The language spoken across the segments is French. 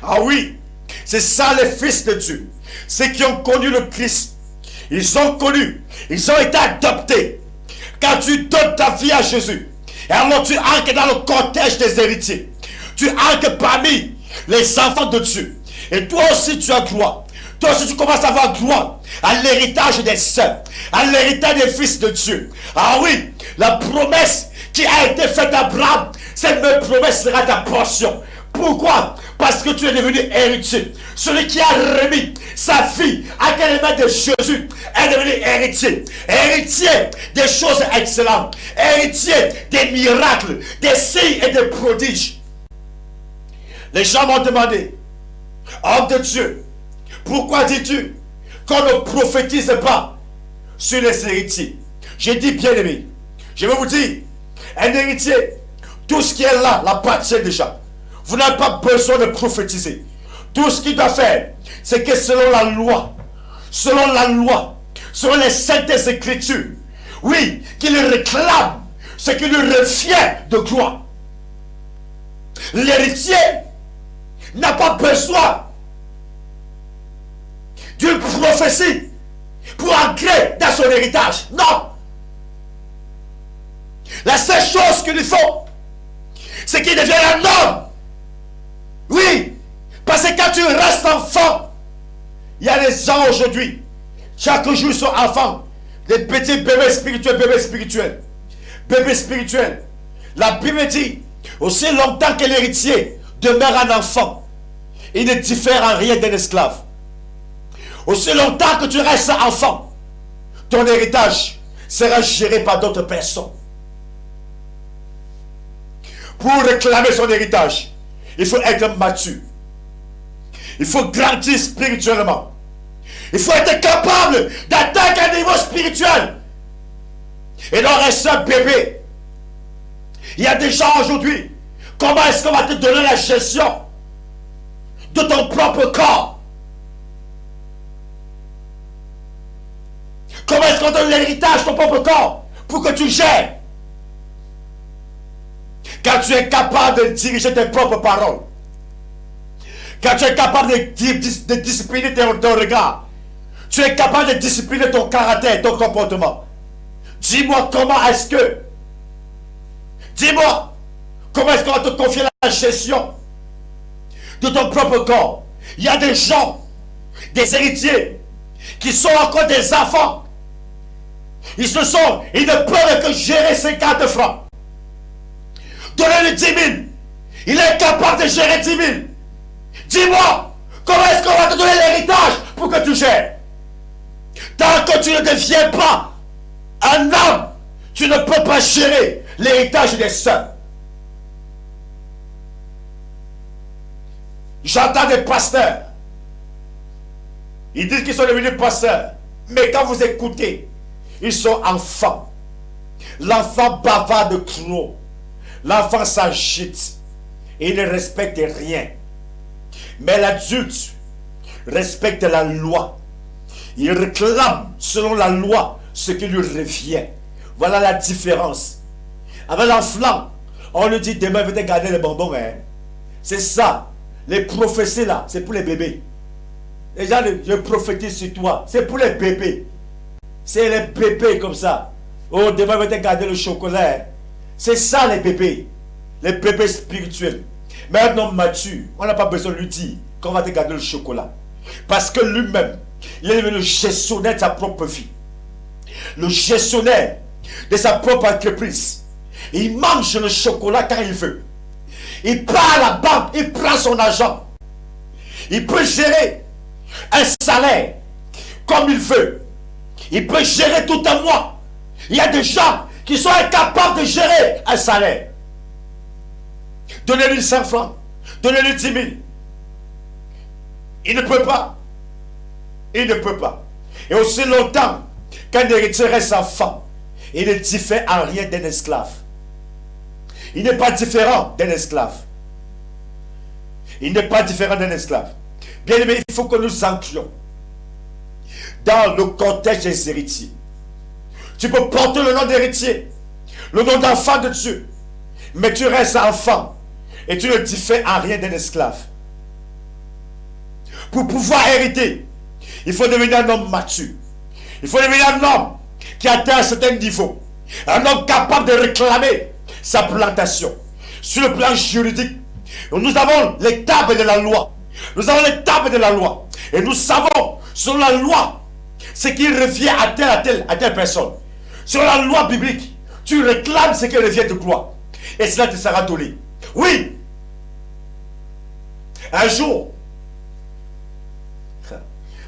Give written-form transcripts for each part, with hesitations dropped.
Ah oui, c'est ça les fils de Dieu. Ceux qui ont connu le Christ, ils ont connu, ils ont été adoptés. Quand tu donnes ta vie à Jésus, et alors tu entres dans le cortège des héritiers. Tu entres parmi les enfants de Dieu. Et toi aussi tu as gloire. Toi aussi tu commences à avoir gloire à l'héritage des saints, à l'héritage des fils de Dieu. Ah oui, la promesse qui a été faite à Abraham, cette même promesse sera ta portion. Pourquoi? Parce que tu es devenu héritier. Celui qui a remis sa vie à les mains de Jésus est devenu héritier. Héritier des choses excellentes. Héritier des miracles, des signes et des prodiges. Les gens m'ont demandé, homme de Dieu, pourquoi dis-tu qu'on ne prophétise pas sur les héritiers? J'ai dit, bien aimé, je vais vous dire, un héritier, tout ce qui est là, l'appartient déjà. Vous n'avez pas besoin de prophétiser. Tout ce qu'il doit faire, c'est que selon la loi, selon les saintes écritures, oui, qu'il réclame ce qui lui revient de gloire. L'héritier n'a pas besoin d'une prophétie pour entrer dans son héritage. Non. La seule chose qu'il lui faut, c'est qu'il devienne un homme. Oui, parce que quand tu restes enfant, il y a des gens aujourd'hui, chaque jour ils sont enfants, des petits bébés spirituels. Bébés spirituels. La Bible dit, aussi longtemps que l'héritier demeure un enfant, il ne diffère en rien d'un esclave. Aussi longtemps que tu restes enfant, ton héritage sera géré par d'autres personnes. Pour réclamer son héritage, il faut être mature. Il faut grandir spirituellement. Il faut être capable d'atteindre un niveau spirituel. Et non rester un bébé. Il y a des gens aujourd'hui. Comment est-ce qu'on va te donner la gestion de ton propre corps? Comment est-ce qu'on donne l'héritage de ton propre corps pour que tu gères? Quand tu es capable de diriger tes propres paroles, quand tu es capable de discipliner ton regard, tu es capable de discipliner ton caractère, ton comportement. Dis-moi comment est-ce que, dis-moi comment est-ce qu'on va te confier la gestion de ton propre corps? Il y a des gens, des héritiers, qui sont encore des enfants. Ils ne peuvent que gérer 50 francs. Donnez-lui 10 000. Il est capable de gérer 10 000. Dis-moi, comment est-ce qu'on va te donner l'héritage pour que tu gères? Tant que tu ne deviens pas un homme, tu ne peux pas gérer l'héritage des saints. J'entends des pasteurs. Ils disent qu'ils sont devenus pasteurs. Mais quand vous écoutez, ils sont enfants. L'enfant bavarde trop. L'enfant s'agite. Et il ne respecte rien. Mais l'adulte respecte la loi. Il réclame selon la loi ce qui lui revient. Voilà la différence. Avec l'enfant, on lui dit demain venez garder les bonbons. Hein. C'est ça. Les prophéties là, c'est pour les bébés. Les gens, je prophétise sur toi. C'est pour les bébés. C'est les bébés comme ça. Oh, demain venez garder le chocolat. Hein. C'est ça les bébés. Les bébés spirituels. Mais un homme mature, on n'a pas besoin de lui dire qu'on va te garder le chocolat. Parce que lui-même, il est le gestionnaire de sa propre vie. Le gestionnaire de sa propre entreprise. Il mange le chocolat quand il veut. Il part à la banque, il prend son argent. Il peut gérer un salaire comme il veut. Il peut gérer tout un mois. Il y a des gens qui sont incapables de gérer un salaire. Donnez-lui 5 francs. Donnez-lui 10 000. Il ne peut pas. Il ne peut pas. Et aussi longtemps qu'un héritier reste enfant, il ne diffère en rien d'un esclave. Il n'est pas différent d'un esclave. Il n'est pas différent d'un esclave. Bien aimé, il faut que nous entrions dans le contexte des héritiers. Tu peux porter le nom d'héritier, le nom d'enfant de Dieu, mais tu restes enfant et tu ne diffères en rien d'un esclave. pour pouvoir hériter, il faut devenir un homme mature. Il faut devenir un homme qui atteint un certain niveau. Un homme capable de réclamer sa plantation. Sur le plan juridique, nous avons les tables de la loi. Nous avons les tables de la loi. Et nous savons, sur la loi, ce qui revient à telle personne. Sur la loi biblique, tu réclames ce qui revient de toi. Et cela te sera donné. Oui. Un jour,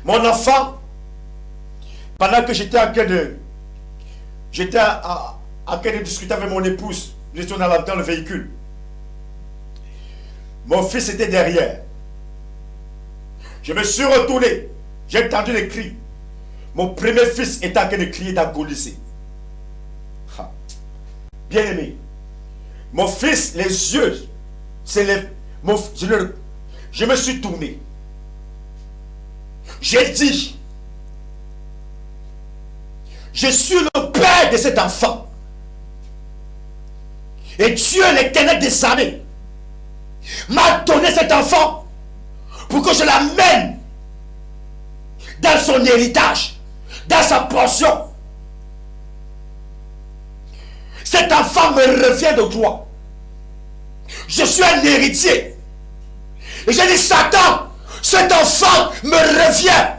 mon enfant, pendant que j'étais en train de... J'étais en train de discuter avec mon épouse. J'étais dans le véhicule. Mon fils était derrière. Je me suis retourné. J'ai entendu les cris. Mon premier fils était en train de crier, d'agoniser. Bien aimé. Mon fils, les yeux s'élèvent. Je me suis tourné. J'ai dit, je suis le père de cet enfant. Et Dieu, l'Éternel des armées, m'a donné cet enfant pour que je l'amène dans son héritage, dans sa portion. Cet enfant me revient de toi. Je suis un héritier. Et j'ai dit, Satan, cet enfant me revient.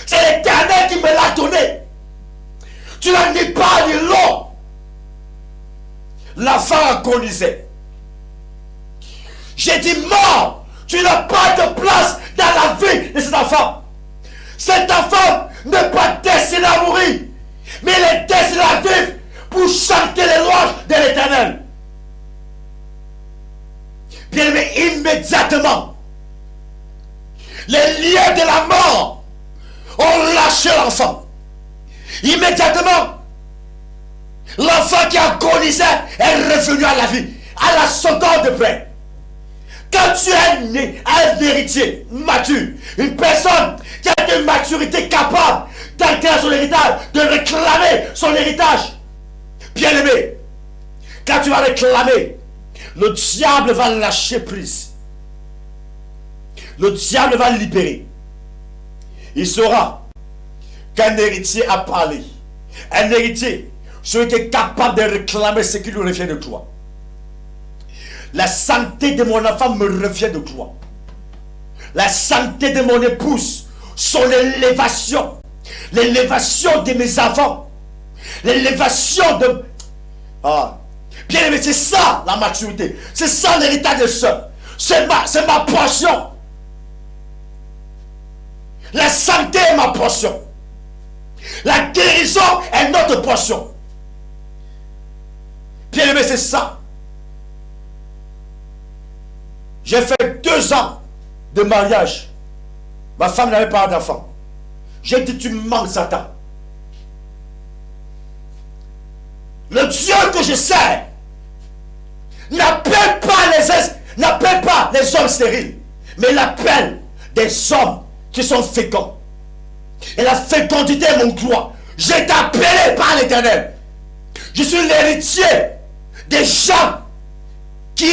C'est l'Éternel qui me l'a donné. Tu n'as ni pas ni l'eau. L'enfant agonisait. J'ai dit, mort, tu n'as pas de place dans la vie de cet enfant. Cet enfant n'est pas destiné à mourir, mais il est destiné à vivre pour chanter les louanges de l'Éternel. Bien aimé, immédiatement, les liens de la mort ont lâché l'enfant. Immédiatement, l'enfant qui agonisait est revenu à la vie, à la seconde de près. Quand tu es né, un héritier mature, une personne qui a une maturité capable d'acquérir son héritage, de réclamer son héritage, bien aimé, quand tu vas réclamer, le diable va lâcher prise. Le diable va libérer. Il saura qu'un héritier a parlé. Un héritier, celui qui est capable de réclamer ce qui lui revient de toi. La santé de mon enfant me revient de toi. La santé de mon épouse, son élévation, l'élévation de mes enfants, l'élévation de... Bien aimé, c'est ça la maturité. C'est ça l'héritage de sœur. C'est ma portion. La santé est ma portion. La guérison est notre portion. Bien aimé, c'est ça. J'ai fait 2 ans de mariage. Ma femme n'avait pas d'enfant. J'ai dit, tu manques Satan. Le Dieu que je sers n'appelle pas les hommes stériles, mais il appelle des hommes qui sont féconds. Et la fécondité est mon gloire. J'ai été appelé par l'Éternel. Je suis l'héritier des gens